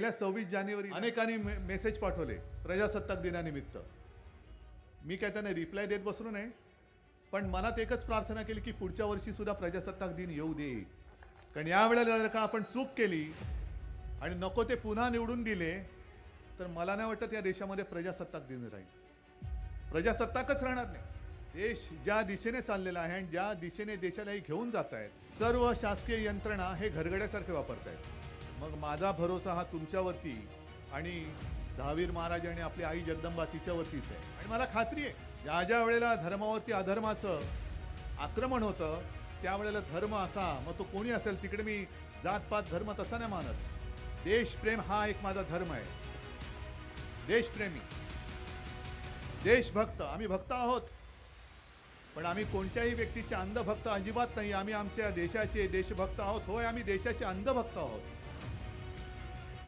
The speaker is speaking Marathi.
गेल्या 26 जानेवारी अनेकांनी मेसेज पाठवले प्रजासत्ताक दिनानिमित्त. मी काय त्यांना रिप्लाय देत बसलो नाही, पण मनात एकच प्रार्थना केली की पुढच्या वर्षी सुद्धा प्रजासत्ताक दिन येऊ दे. कारण यावेळेला जर का आपण चूक केली आणि नको ते पुन्हा निवडून दिले तर मला नाही वाटत या देशामध्ये प्रजासत्ताक दिन राहील. प्रजासत्ताकच राहणार नाही. देश ज्या दिशेने चाललेला आहे आणि ज्या दिशेने देशालाही घेऊन जात आहेत, सर्व शासकीय यंत्रणा हे घरगड्यासारखे वापरतायत. मग माझा भरोसा हा तुमच्यावरती आणि दहावीर महाराज आणि आपली आई जगदंबा तिच्यावरतीच आहे. आणि मला खात्री आहे ज्या ज्या वेळेला धर्मावरती अधर्माचं आक्रमण होतं त्यावेळेला धर्म असा, मग तो कोणी असेल, तिकडे मी जातपात धर्म तसा नाही मानत. देशप्रेम हा एक माझा धर्म आहे. देशप्रेमी, देशभक्त, आम्ही भक्त आहोत, पण आम्ही कोणत्याही व्यक्तीचे अंधभक्त अजिबात नाही. आम्ही आमच्या देशाचे देशभक्त आहोत. होय, आम्ही देशाचे अंधभक्त आहोत.